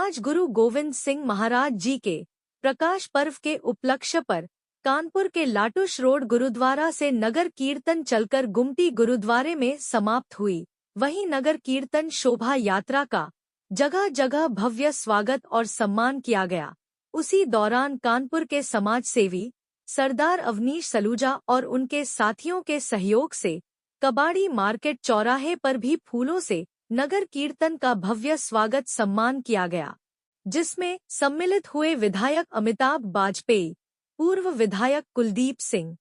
आज गुरु गोविंद सिंह महाराज जी के प्रकाश पर्व के उपलक्ष्य पर कानपुर के लाटूश रोड गुरुद्वारा से नगर कीर्तन चलकर गुमटी गुरुद्वारे में समाप्त हुई। वहीं नगर कीर्तन शोभा यात्रा का जगह जगह भव्य स्वागत और सम्मान किया गया। उसी दौरान कानपुर के समाज सेवी सरदार अवनीश सलूजा और उनके साथियों के सहयोग से कबाड़ी मार्केट चौराहे पर भी फूलों से नगर कीर्तन का भव्य स्वागत सम्मान किया गया, जिसमें सम्मिलित हुए विधायक अमिताभ बाजपेयी, पूर्व विधायक कुलदीप सिंह,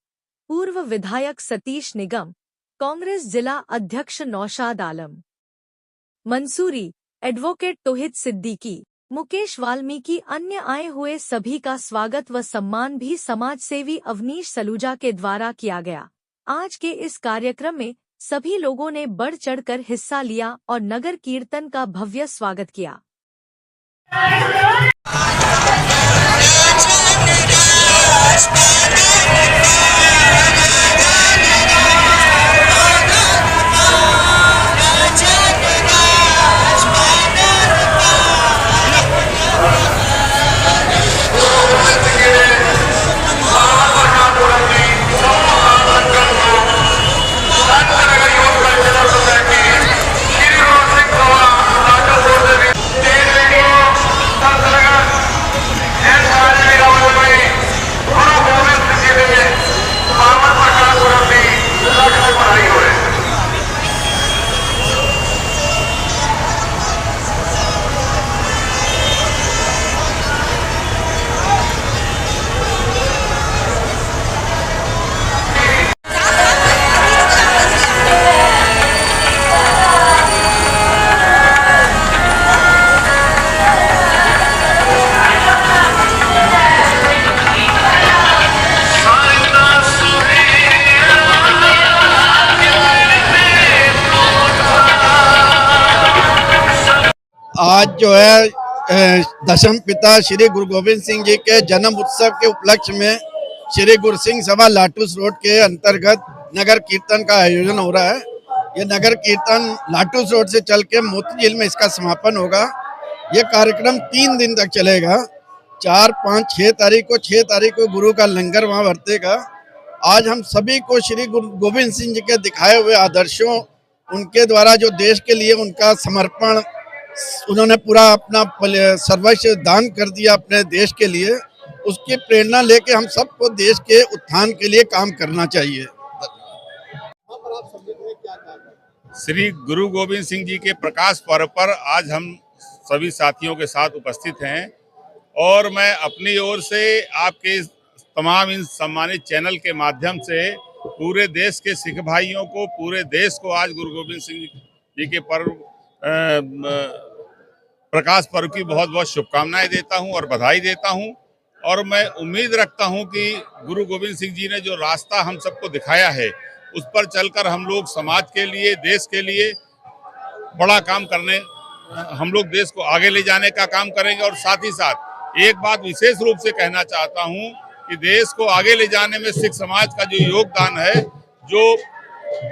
पूर्व विधायक सतीश निगम, कांग्रेस जिला अध्यक्ष नौशाद आलम मंसूरी, एडवोकेट तोहिद सिद्दीकी, मुकेश वाल्मीकि, अन्य आए हुए सभी का स्वागत व सम्मान भी समाज सेवी अवनीश सलूजा के द्वारा किया गया। आज के इस कार्यक्रम में सभी लोगों ने बढ़ चढ़कर हिस्सा लिया और नगर कीर्तन का भव्य स्वागत किया। आज जो है दशम पिता श्री गुरु गोविंद सिंह जी के जन्म उत्सव के उपलक्ष्य में श्री गुरु सिंह सभा लाटूस रोड के अंतर्गत नगर कीर्तन का आयोजन हो रहा है। ये नगर कीर्तन लाटूस रोड से चल के मोती झील में इसका समापन होगा। ये कार्यक्रम 3 दिन तक चलेगा। 4, 5, 6 तारीख को 6 तारीख को गुरु का लंगर वहाँ बरतेगा। आज हम सभी को श्री गुरु गोविंद सिंह जी के दिखाए हुए आदर्शों, उनके द्वारा जो देश के लिए उनका समर्पण, उन्होंने पूरा अपना सर्वस्व दान कर दिया अपने देश के लिए, उसकी प्रेरणा लेके हम सबको देश के उत्थान के लिए काम करना चाहिए। श्री गुरु गोविंद सिंह जी के प्रकाश पर्व पर आज हम सभी साथियों के साथ उपस्थित हैं और मैं अपनी ओर से आपके तमाम इन सम्मानित चैनल के माध्यम से पूरे देश के सिख भाइयों को, पूरे देश को आज गुरु गोविंद सिंह जी के पर्व प्रकाश पर्व की बहुत बहुत शुभकामनाएं देता हूं और बधाई देता हूं। और मैं उम्मीद रखता हूं कि गुरु गोविंद सिंह जी ने जो रास्ता हम सबको दिखाया है उस पर चलकर हम लोग समाज के लिए, देश के लिए बड़ा काम करने, हम लोग देश को आगे ले जाने का काम करेंगे। और साथ ही साथ एक बात विशेष रूप से कहना चाहता हूं कि देश को आगे ले जाने में सिख समाज का जो योगदान है, जो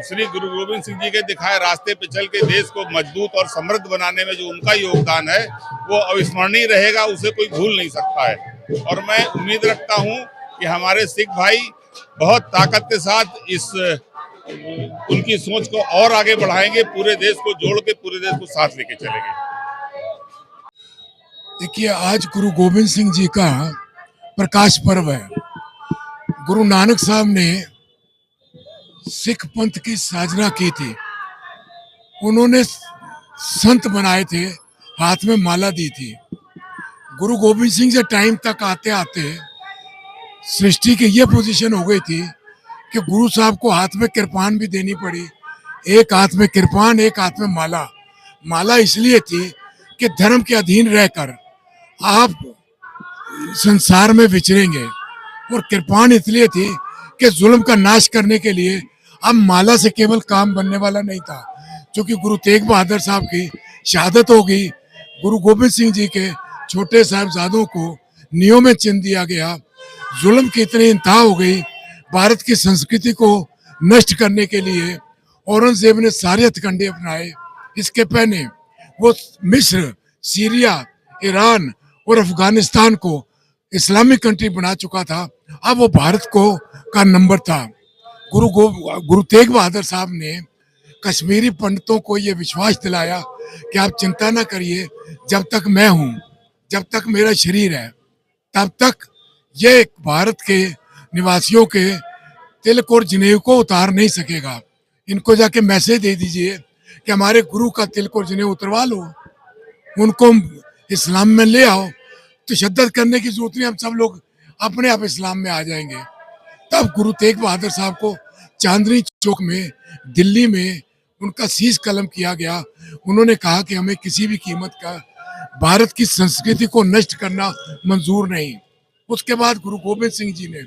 श्री गुरु गोविंद सिंह जी के दिखाए रास्ते पे चल के देश को मजबूत और समृद्ध बनाने में जो उनका योगदान है वो अविस्मरणीय रहेगा, उसे कोई भूल नहीं सकता है। और मैं उम्मीद रखता हूं कि हमारे सिख भाई बहुत ताकत के साथ इस उनकी सोच को और आगे बढ़ाएंगे, पूरे देश को जोड़ के पूरे देश को साथ लेके चलेंगे। देखिए, आज गुरु गोविंद सिंह जी का प्रकाश पर्व है। गुरु नानक साहब ने सिख पंथ की साधना की थी, उन्होंने संत बनाए थे, हाथ में माला दी थी। गुरु गोविंद सिंह से टाइम तक आते आते सृष्टि की ये पोजीशन हो गई थी कि गुरु साहब को हाथ में कृपान भी देनी पड़ी। एक हाथ में कृपान, एक हाथ में माला। माला इसलिए थी कि धर्म के अधीन रहकर आप संसार में विचरेंगे, और कृपान इसलिए थी कि जुल्म का नाश करने के लिए। अब माला से केवल काम बनने वाला नहीं था, क्योंकि गुरु तेग बहादुर साहब की शहादत हो गई। गुरु गोविंद सिंह जी के छोटे साहिबजादों को नियों में चिन्ह दिया गया। जुल्म की इतनी इंतहा हो गई, भारत की संस्कृति को नष्ट करने के लिए औरंगजेब ने सारे हथकंडे अपनाए। इसके पहले वो मिस्र, सीरिया, ईरान और अफगानिस्तान को इस्लामिक कंट्री बना चुका था, अब वो भारत को का नंबर था। गुरु तेग बहादुर साहब ने कश्मीरी पंडितों को ये विश्वास दिलाया कि आप चिंता ना करिए, जब तक मैं हूँ, जब तक मेरा शरीर है, तब तक ये भारत के निवासियों के तिलक और जनेऊ को उतार नहीं सकेगा। इनको जाके मैसेज दे दीजिए कि हमारे गुरु का तिलक और जनेऊ उतरवा लो, उनको इस्लाम में ले आओ। तो तशद्दुद करने की जरूरत नहीं, हम सब लोग अपने आप इस्लाम में आ जाएंगे। तब गुरु तेग बहादुर साहब को चांदनी चौक में दिल्ली में उनका शीश कलम किया गया। उन्होंने कहा कि हमें किसी भी कीमत का भारत की संस्कृति को नष्ट करना मंजूर नहीं। उसके बाद गुरु गोबिंद सिंह जी ने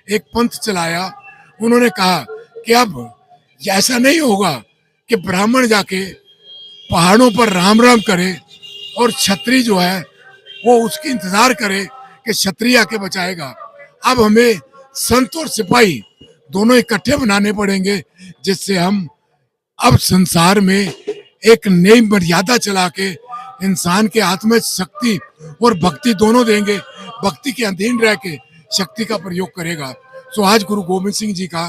एक पंथ चलाया। उन्होंने कहा कि अब ऐसा नहीं होगा कि ब्राह्मण जाके पहाड़ों पर राम राम करे और क्षत्रिय जो है वो उसकी इंतजार करे कि क्षत्रिय आके बचाएगा। अब हमें संत और सिपाही दोनों इकट्ठे बनाने पड़ेंगे, जिससे हम अब संसार में एक नई मर्यादा चला के इंसान के आत्म में शक्ति और भक्ति दोनों देंगे। भक्ति के अधीन रह के शक्ति का प्रयोग करेगा। सो आज गुरु गोबिंद सिंह जी का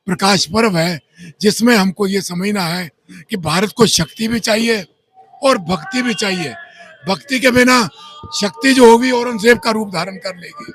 प्रकाश पर्व है, जिसमें हमको ये समझना है कि भारत को शक्ति भी चाहिए और भक्ति भी चाहिए। भक्ति के बिना शक्ति जो होगी औरंगजेब का रूप धारण कर लेगी।